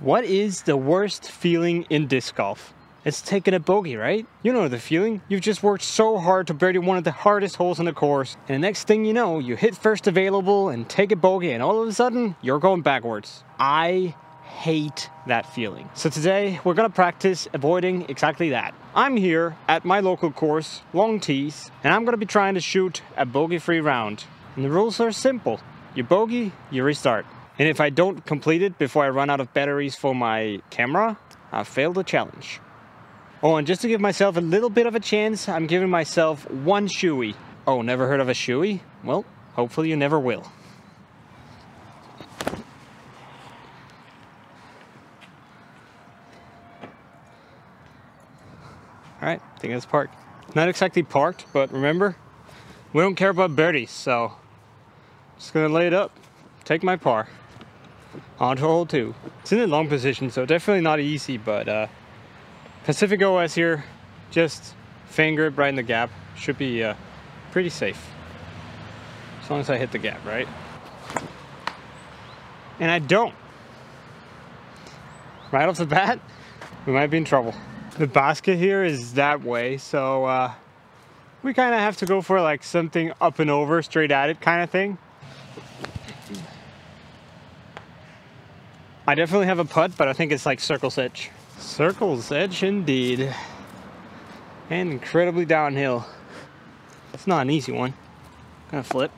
What is the worst feeling in disc golf? It's taking a bogey, right? You know the feeling. You've just worked so hard to birdie one of the hardest holes in the course, and the next thing you know, you hit first available and take a bogey, and all of a sudden, you're going backwards. I hate that feeling. So today, we're gonna practice avoiding exactly that. I'm here at my local course, Long Tees, and I'm gonna be trying to shoot a bogey-free round. And the rules are simple. You bogey, you restart. And if I don't complete it before I run out of batteries for my camera, I've failed the challenge. Oh, and just to give myself a little bit of a chance, I'm giving myself one shoey. Oh, never heard of a shoey? Well, hopefully you never will. Alright, I think it's parked. Not exactly parked, but remember, we don't care about birdies, so just gonna lay it up, take my par. On to hole 2. It's in a long position, so definitely not easy, but Pacific OS here, just finger it right in the gap. Should be pretty safe. As long as I hit the gap, right? And I don't. Right off the bat, we might be in trouble. The basket here is that way, so we kind of have to go for like something up and over, straight at it kind of thing. I definitely have a putt, but I think it's like circle's edge. Circle's edge indeed. And incredibly downhill. It's not an easy one. Gonna flip.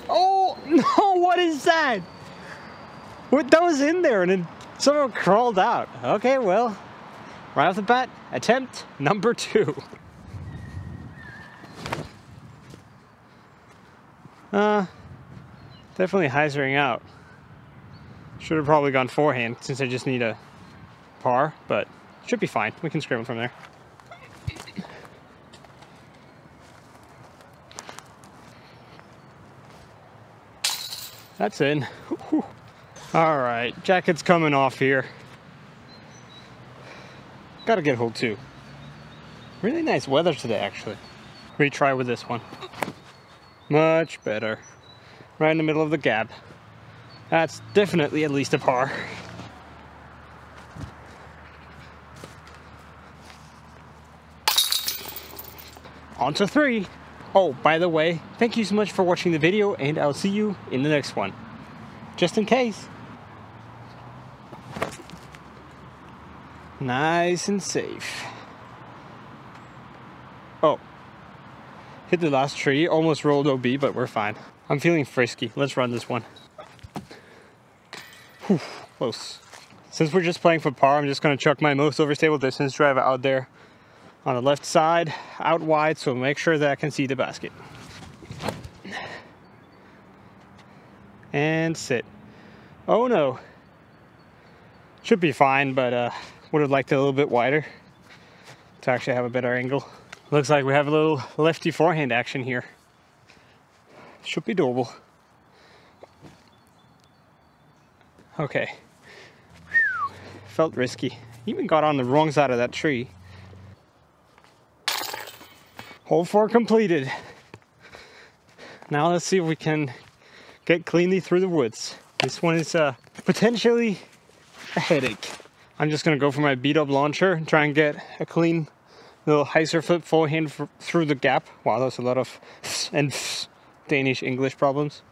Oh no, what is that? What, that was in there and then somehow crawled out. Okay, well, right off the bat, attempt number 2. Definitely hyzering out. Should have probably gone forehand since I just need a par, but should be fine. We can scramble from there. That's in. All right, jacket's coming off here. Gotta get hole 2. Really nice weather today, actually. Retry with this one. Much better. Right in the middle of the gap. That's definitely at least a par. On to 3. Oh, by the way, thank you so much for watching the video, and I'll see you in the next one. Just in case. Nice and safe. Oh. Hit the last tree, almost rolled OB, but we're fine. I'm feeling frisky. Let's run this one. Whew, close. Since we're just playing for par, I'm just going to chuck my most overstable distance driver out there on the left side, out wide, so make sure that I can see the basket. And sit. Oh no. Should be fine, but would have liked it a little bit wider to actually have a better angle. Looks like we have a little lefty forehand action here. Should be doable. Okay. Felt risky. Even got on the wrong side of that tree. Hole 4 completed. Now let's see if we can get cleanly through the woods. This one is potentially a headache. I'm just gonna go for my beat up launcher and try and get a clean little hyzer flip forehand through the gap. Wow, that's a lot of and Danish English problems.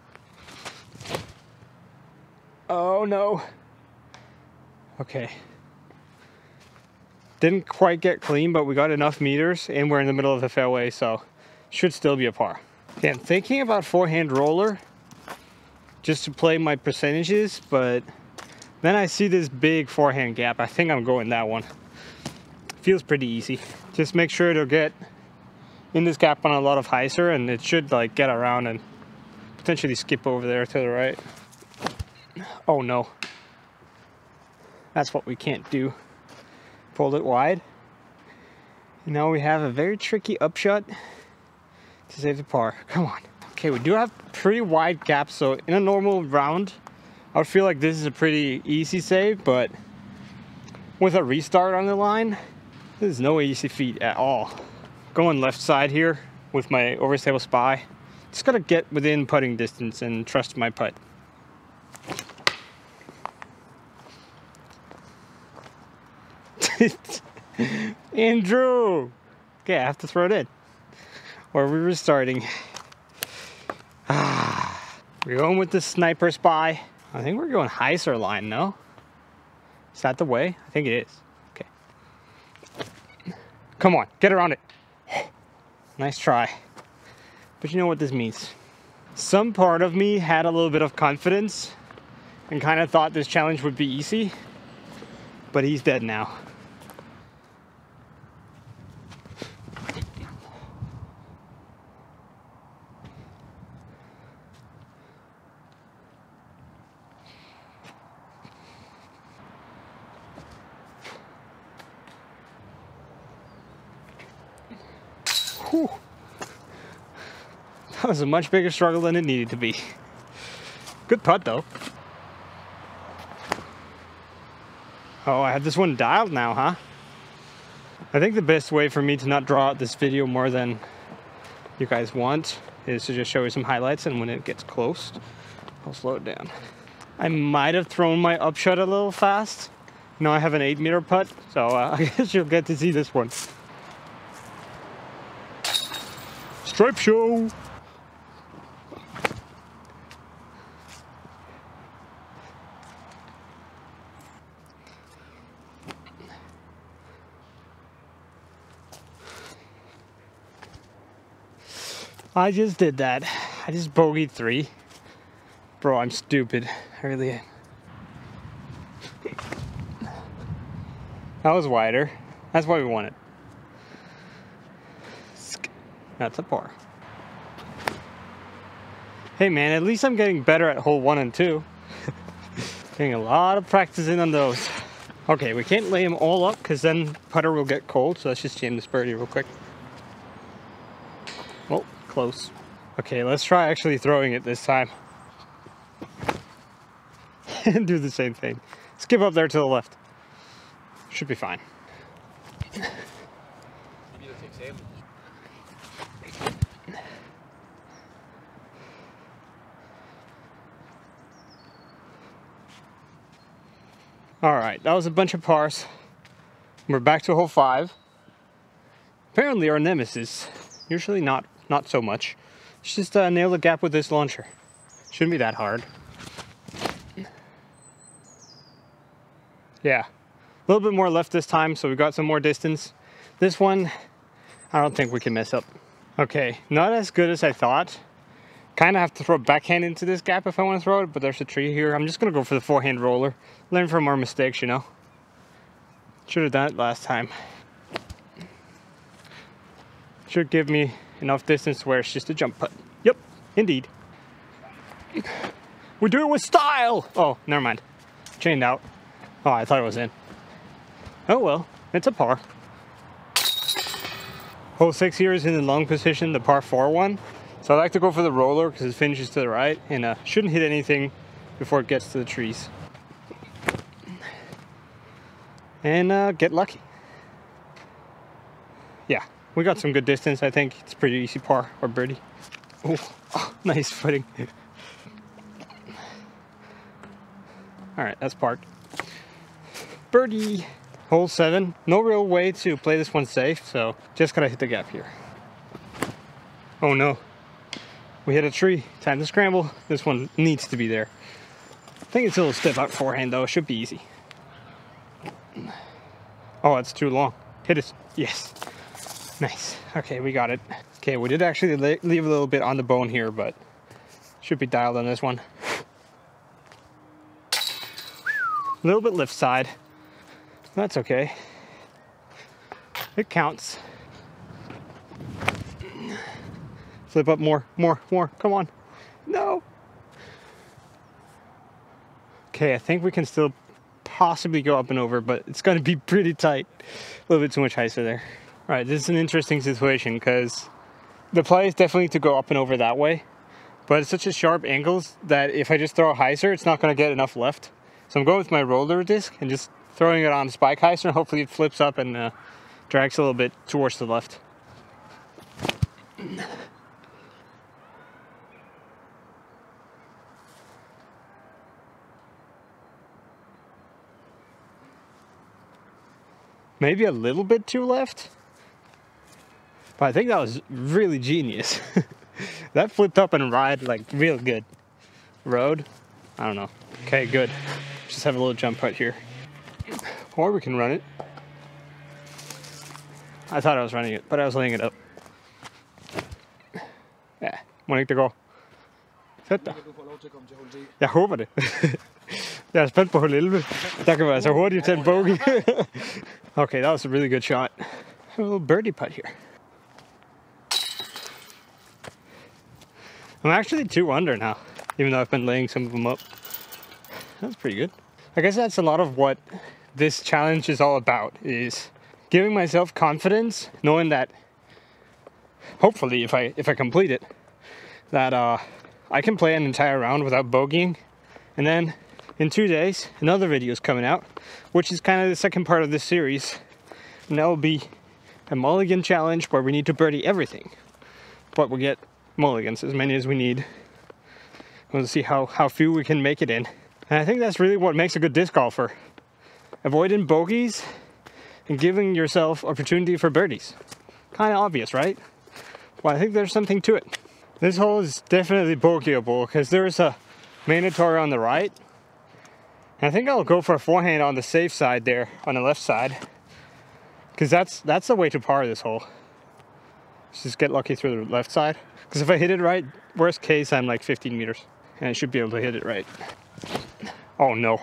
Oh no. Okay. Didn't quite get clean, but we got enough meters and we're in the middle of the fairway, so should still be a par. Okay, I'm thinking about forehand roller just to play my percentages, but then I see this big forehand gap. I think I'm going that one. Feels pretty easy. Just make sure to get in this gap on a lot of hyzer, and it should like get around and potentially skip over there to the right. Oh no. That's what we can't do. Pulled it wide. And now we have a very tricky upshot to save the par. Come on. Okay, we do have pretty wide gaps, so in a normal round, I would feel like this is a pretty easy save, but with a restart on the line, this is no easy feat at all. Going left side here with my overstable spy. Just gotta get within putting distance and trust my putt. Andrew! Okay, I have to throw it in. Or we're restarting. We're going with the sniper spy. I think we're going Heiser line, no? Is that the way? I think it is. Okay. Come on, get around it. Nice try. But you know what this means. Some part of me had a little bit of confidence and kind of thought this challenge would be easy. But he's dead now. Whew. That was a much bigger struggle than it needed to be. Good putt though. Oh, I have this one dialed now, huh? I think the best way for me to not draw out this video more than you guys want is to just show you some highlights, and when it gets close, I'll slow it down. I might have thrown my upshot a little fast. Now I have an 8-meter putt, so I guess you'll get to see this one. Stripe show! I just did that. I just bogeyed 3. Bro, I'm stupid. I really am. That was wider. That's why we won it. That's a par. Hey man, at least I'm getting better at hole 1 and 2. Getting a lot of practice in on those. Okay, we can't lay them all up because then putter will get cold, so let's just jam this birdie real quick. Oh, close. Okay, let's try actually throwing it this time. And do the same thing. Skip up there to the left. Should be fine. Alright, that was a bunch of pars. We're back to hole 5. Apparently our nemesis. Usually not so much. Let's just nail the gap with this launcher. Shouldn't be that hard. Yeah, a little bit more left this time, so we got some more distance. This one, I don't think we can mess up. Okay, not as good as I thought. Kind of have to throw a backhand into this gap if I want to throw it, but there's a tree here. I'm just going to go for the forehand roller. Learn from our mistakes, you know. Should have done it last time. Should give me enough distance where it's just a jump putt. Yep, indeed. We do it with style! Oh, never mind. Chained out. Oh, I thought it was in. Oh well, it's a par. Hole 6 here is in the long position, the par 4 one. So I like to go for the roller because it finishes to the right and shouldn't hit anything before it gets to the trees. And get lucky. Yeah, we got some good distance. I think it's pretty easy par or birdie. Oh, nice footing. All right, that's parked. Birdie. Hole 7. No real way to play this one safe, so just gotta hit the gap here. Oh no. We hit a tree. Time to scramble. This one needs to be there. I think it's a little stiff out forehand though. It should be easy. Oh, it's too long. Hit it. Yes. Nice. Okay, we got it. Okay, we did actually leave a little bit on the bone here, but should be dialed on this one. A little bit left side. That's okay. It counts. Flip up more. Come on. No. Okay, I think we can still possibly go up and over, but it's going to be pretty tight. A little bit too much heiser there. All right, this is an interesting situation because the play is definitely to go up and over that way, but it's such a sharp angles that if I just throw a hyzer, it's not going to get enough left. So I'm going with my roller disc and just throwing it on spike hyzer, and hopefully it flips up and drags a little bit towards the left. maybe a little bit too left. But I think that was really genius. That flipped up and ride like real good. Road? I don't know. Okay, good. Just have a little jump putt here. Or we can run it. I thought I was running it, but I was laying it up. Ja, må ikke det går. Fedt da. Jeg håber det. Jeg er spændt på hul 11. Der kan være så hurtigt til en bogey. Okay, that was a really good shot. A little birdie putt here. I'm actually 2 under now, even though I've been laying some of them up. That's pretty good. I guess that's a lot of what this challenge is all about, is giving myself confidence, knowing that hopefully if I complete it, that I can play an entire round without bogeying. And then in 2 days, another video is coming out, which is kind of the second part of this series. And that will be a mulligan challenge where we need to birdie everything. But we'll get mulligans, as many as we need. We'll see how few we can make it in. And I think that's really what makes a good disc golfer. Avoiding bogeys and giving yourself opportunity for birdies. Kind of obvious, right? Well, I think there's something to it. This hole is definitely bogeyable because there's a mandatory on the right. And I think I'll go for a forehand on the safe side there, on the left side. Because that's the way to par this hole. Just get lucky through the left side. Because if I hit it right, worst case, I'm like 15 meters. And I should be able to hit it right. Oh no.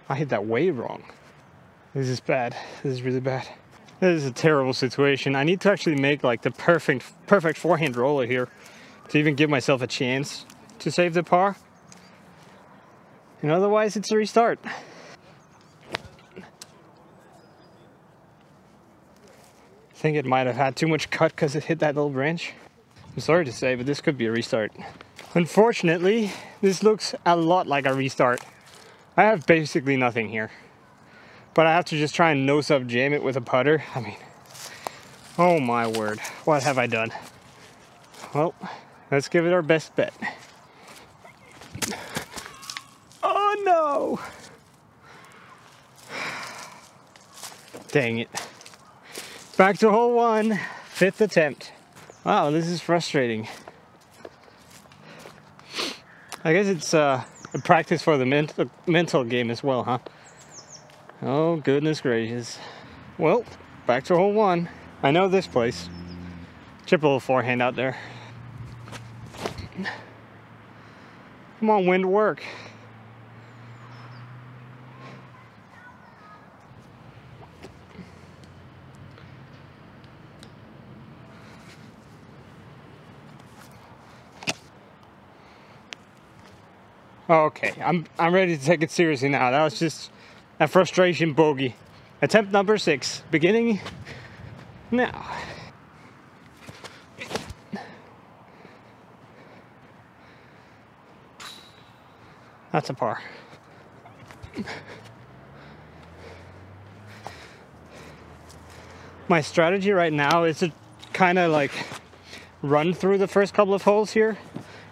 I hit that way wrong. This is bad. This is really bad. This is a terrible situation. I need to actually make like the perfect forehand roller here to even give myself a chance to save the par. And otherwise, it's a restart. I think it might have had too much cut because it hit that little branch. I'm sorry to say, but this could be a restart. Unfortunately, this looks a lot like a restart. I have basically nothing here. But I have to just try and nose up jam it with a putter. I mean, oh my word, what have I done? Well, let's give it our best bet. Oh no! Dang it. Back to hole 1, 5th attempt. Wow, this is frustrating. I guess it's a practice for the mental game as well, huh? Oh, goodness gracious. Well, back to hole 1. I know this place. Chip a little forehand out there. Come on, wind, work. Okay, I'm ready to take it seriously now. That was just a frustration bogey. Attempt number 6, beginning now. That's a par. My strategy right now is to kind of like run through the first couple of holes here,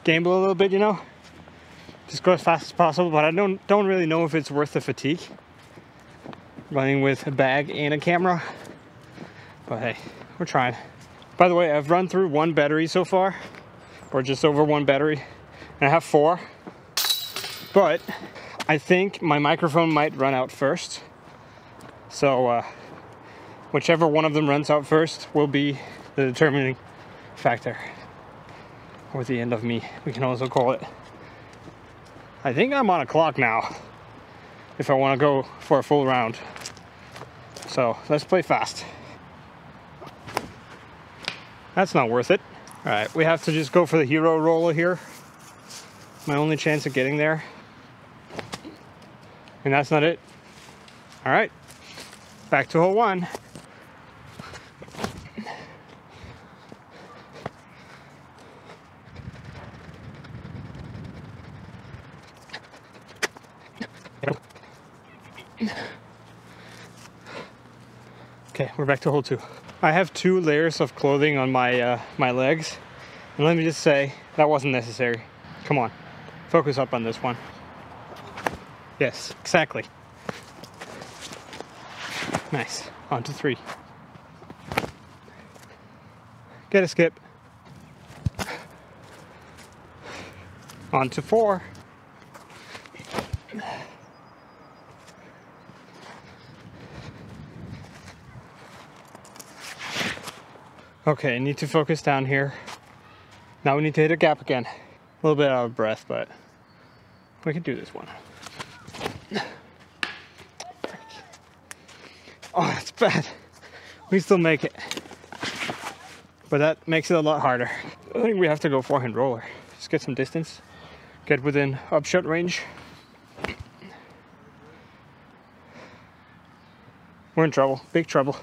gamble a little bit, you know. Just go as fast as possible, but I don't really know if it's worth the fatigue. Running with a bag and a camera. But hey, we're trying. By the way, I've run through 1 battery so far, or just over 1 battery, and I have 4. But I think my microphone might run out first. So whichever one of them runs out first will be the determining factor. Or the end of me, we can also call it. I think I'm on a clock now, if I want to go for a full round. So let's play fast. That's not worth it. All right, we have to just go for the hero roller here. My only chance of getting there. And that's not it. All right, back to hole 1. Okay, we're back to hole 2. I have 2 layers of clothing on my my legs, and let me just say that wasn't necessary. Come on, focus up on this one. Yes, exactly. Nice. On to 3. Get a skip. On to 4. Okay, need to focus down here. Now we need to hit a gap again. A little bit out of breath, but we can do this one. Oh, that's bad. We still make it. But that makes it a lot harder. I think we have to go forehand roller. Just get some distance. Get within upshot range. We're in trouble. Big trouble.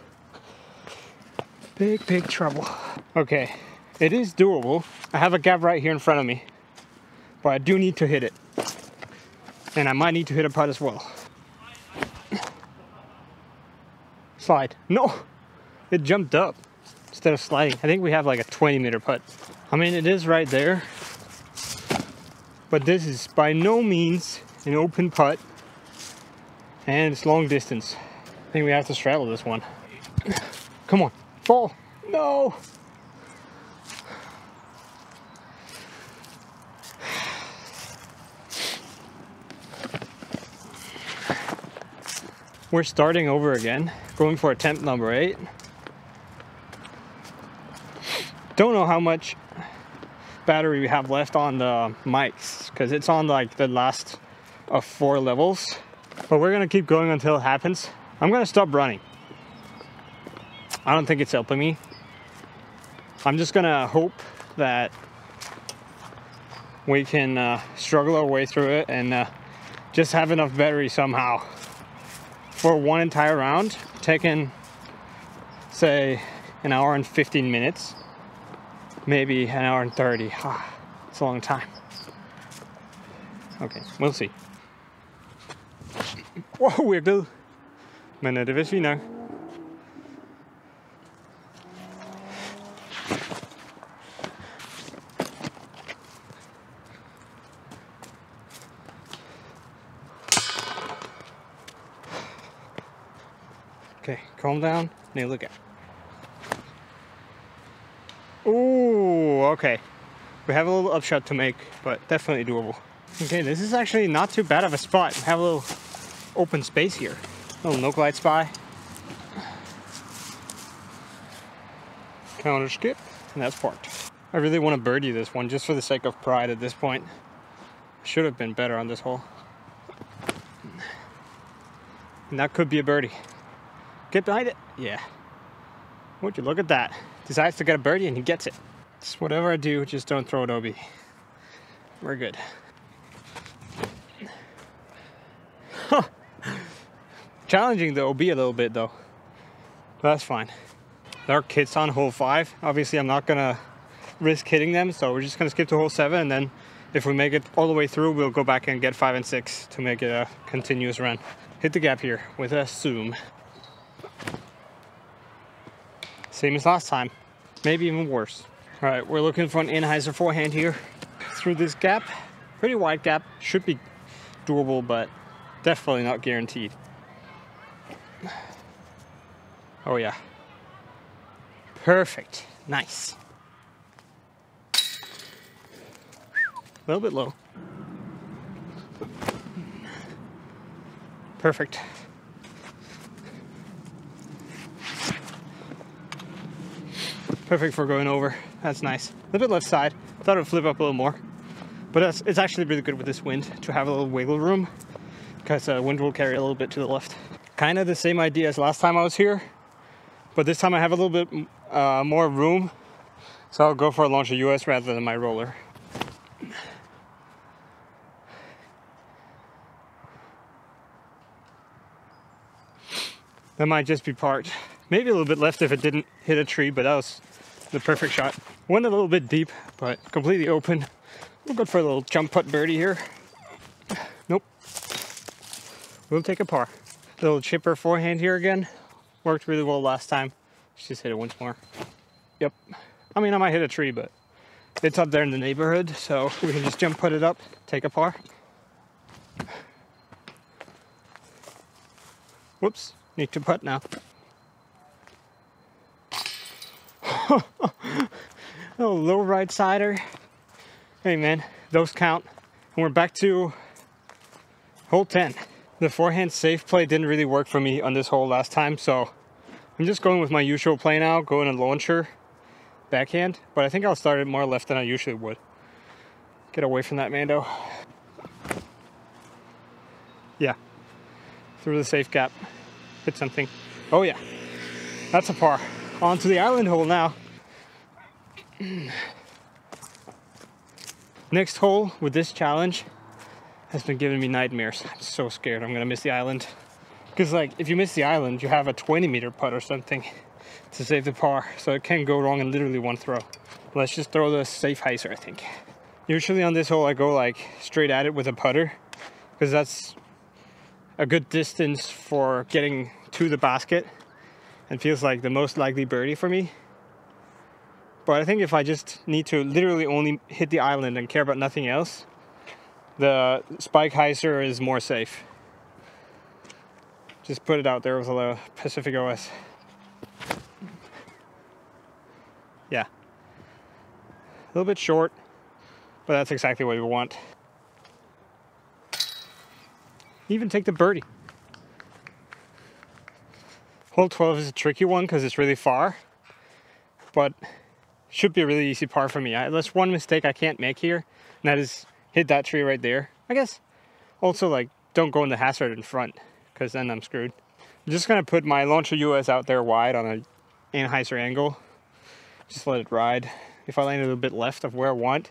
Big trouble. Okay, it is doable. I have a gap right here in front of me. But I do need to hit it. And I might need to hit a putt as well. Slide. No! It jumped up instead of sliding. I think we have like a 20-meter putt. I mean, it is right there. But this is by no means an open putt. And it's long distance. I think we have to straddle this one. Come on. Fall. No! We're starting over again, going for attempt number 8. Don't know how much battery we have left on the mics, because it's on like the last of 4 levels. But we're gonna keep going until it happens. I'm gonna stop running. I don't think it's helping me. I'm just gonna hope that we can struggle our way through it and just have enough battery somehow. For one entire round, taking, say, an hour and 15 minutes, maybe an hour and 30. It's a long time. Okay, we'll see. Wow, we're good. Men det vil sige nok. Okay, calm down, nail again. Ooh, okay. We have a little upshot to make, but definitely doable. Okay, this is actually not too bad of a spot. We have a little open space here. A little no glide spy. Counter skip, and that's parked. I really want to birdie this one just for the sake of pride at this point. Should have been better on this hole. And that could be a birdie. Get behind it. Yeah. Would you look at that? Decides to get a birdie and he gets it. Just whatever I do, just don't throw it OB. We're good. Huh. Challenging the OB a little bit though. But that's fine. There are kids on hole 5. Obviously I'm not gonna risk hitting them, so we're just gonna skip to hole 7, and then if we make it all the way through, we'll go back and get 5 and 6 to make it a continuous run. Hit the gap here with a zoom. Same as last time, maybe even worse. All right, we're looking for an Anheuser forehand here through this gap. Pretty wide gap, should be doable, but definitely not guaranteed. Oh yeah. Perfect, nice. A little bit low. Perfect. Perfect for going over. That's nice. A little bit left side. Thought it would flip up a little more. But it's actually really good with this wind to have a little wiggle room, because wind will carry a little bit to the left. Kind of the same idea as last time I was here, but this time I have a little bit more room. So I'll go for a launcher US rather than my roller. That might just be parked. Maybe a little bit left if it didn't hit a tree, but that was the perfect shot. Went a little bit deep, but completely open. We'll go for a little jump putt birdie here. Nope. We'll take a par. A little chipper forehand here again. Worked really well last time. Let's just hit it once more. Yep. I mean, I might hit a tree, but it's up there in the neighborhood, so we can just jump putt it up, take a par. Whoops. Need to putt now. Oh, low right sider. Hey man, those count. And we're back to hole 10. The forehand safe play didn't really work for me on this hole last time, so I'm just going with my usual play now, going a launcher backhand, but I think I'll start it more left than I usually would. Get away from that Mando. Yeah, through the safe gap, hit something. Oh yeah, that's a par. On to the island hole now. Next hole with this challenge has been giving me nightmares. I'm so scared I'm gonna miss the island. Because like, if you miss the island, you have a 20-meter putt or something to save the par. So it can go wrong in literally one throw. Let's just throw the safe hyzer, I think. Usually on this hole, I go like straight at it with a putter, because that's a good distance for getting to the basket and feels like the most likely birdie for me. But I think if I just need to literally only hit the island and care about nothing else, the spike hyzer is more safe. Just put it out there with a Pacific OS. Yeah. A little bit short, but that's exactly what we want. Even take the birdie. Hole 12 is a tricky one because it's really far, but should be a really easy par for me. That's one mistake I can't make here, and that is hit that tree right there. I guess also like don't go in the hazard in front, because then I'm screwed. I'm just gonna put my launcher US out there wide on an anhyzer angle. Just let it ride. If I land a little bit left of where I want,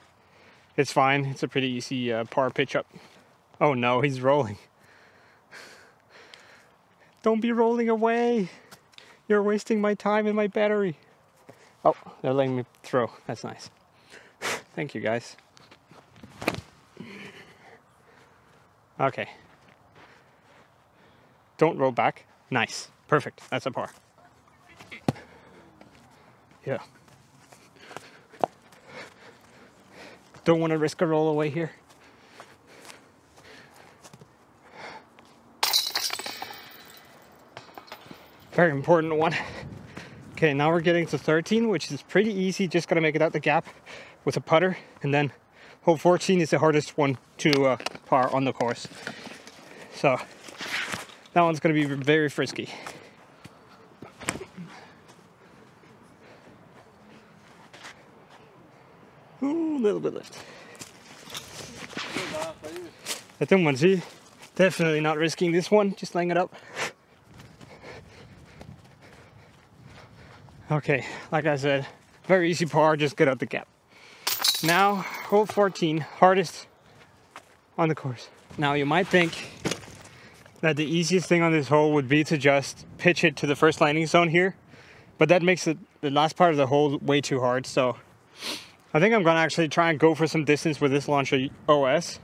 it's fine. It's a pretty easy par pitch up. Oh no, he's rolling. Don't be rolling away. You're wasting my time and my battery. Oh, they're letting me throw. That's nice. Thank you, guys. Okay. Don't roll back. Nice. Perfect. That's a par. Yeah. Don't want to risk a roll away here. Very important one. Okay, now we're getting to 13, which is pretty easy. Just gotta make it out the gap with a putter. And then hole 14 is the hardest one to par on the course. So that one's gonna be very frisky. Ooh, a little bit left. That one, see? Definitely not risking this one, just laying it up. Okay, like I said, very easy par, just get out the gap. Now, hole 14, hardest on the course. Now you might think that the easiest thing on this hole would be to just pitch it to the first landing zone here, but that makes the last part of the hole way too hard, so I think I'm gonna actually try and go for some distance with this launcher OS.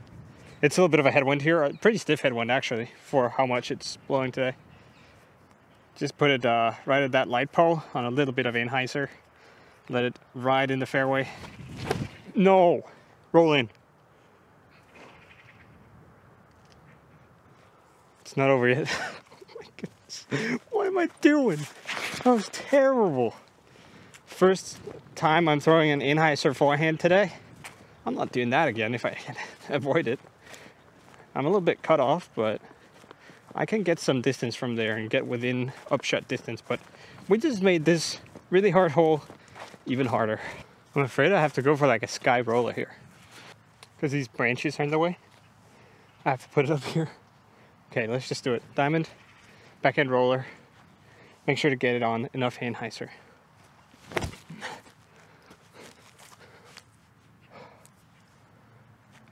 It's a little bit of a headwind here, a pretty stiff headwind actually, for how much it's blowing today. Just put it right at that light pole on a little bit of anhyzer. Let it ride in the fairway. No! Roll in. It's not over yet. Oh my goodness. What am I doing? That was terrible. First time I'm throwing an anhyzer forehand today. I'm not doing that again if I can avoid it. I'm a little bit cut off, but I can get some distance from there and get within upshot distance, but we just made this really hard hole even harder. I'm afraid I have to go for like a sky roller here because these branches are in the way. I have to put it up here. Okay, let's just do it. Diamond, backhand roller. Make sure to get it on enough anhyzer.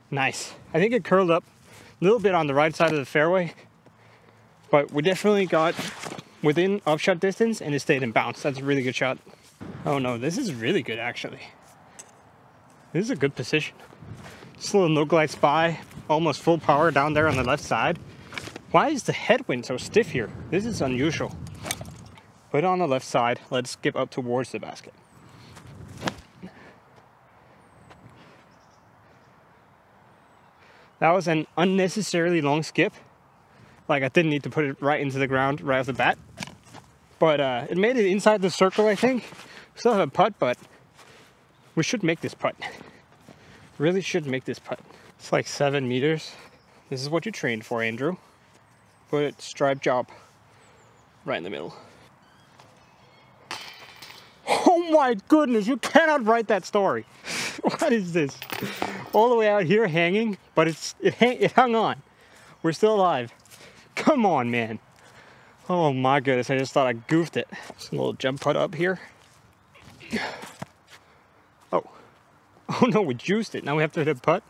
Nice. I think it curled up a little bit on the right side of the fairway, but we definitely got within upshot distance and it stayed in bounce. That's a really good shot. Oh no, this is really good actually. This is a good position. Just a little no glide spy, almost full power down there on the left side. Why is the headwind so stiff here? This is unusual. Put it on the left side, let's skip up towards the basket. That was an unnecessarily long skip, Like I didn't need to put it right into the ground right off the bat. But it made it inside the circle, I think. Still have a putt, but we should make this putt. Really should make this putt. It's like 7 meters. This is what you trained for, Andrew. Put it stripe job right in the middle. Oh my goodness, you cannot write that story. What is this? All the way out here hanging, but it hung on. We're still alive. Come on, man. Oh my goodness, I just thought I goofed it. Just a little jump putt up here. Oh. Oh no, we juiced it. Now we have to hit a putt.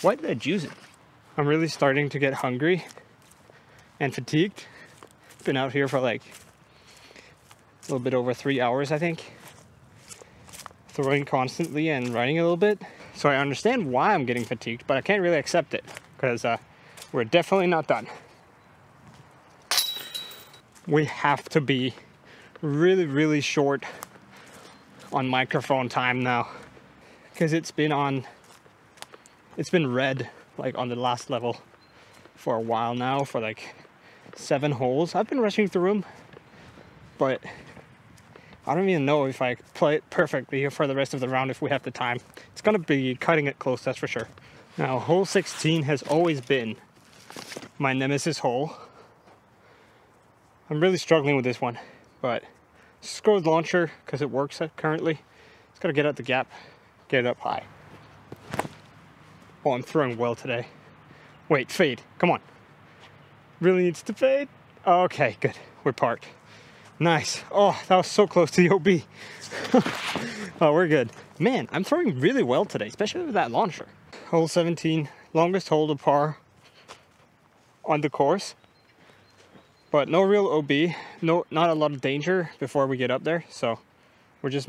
Why did I juice it? I'm really starting to get hungry and fatigued. Been out here for like a little bit over 3 hours, I think. Throwing constantly and running a little bit. So I understand why I'm getting fatigued, but I can't really accept it because we're definitely not done. We have to be really, really short on microphone time now because it's been red like on the last level for a while now, for like 7 holes. I've been rushing through them, but I don't even know if I play it perfectly for the rest of the round if we have the time. It's gonna be cutting it close, that's for sure. Now, hole 16 has always been my nemesis hole. I'm really struggling with this one, but just go with launcher because it works currently. Just gotta get out the gap, get it up high. Oh, I'm throwing well today. Wait, fade, come on. Really needs to fade? Okay, good, we're parked. Nice. Oh, that was so close to the OB. Oh, we're good. Man, I'm throwing really well today, especially with that launcher. Hole 17, longest hole to par on the course. But no real OB, not a lot of danger before we get up there, so we're just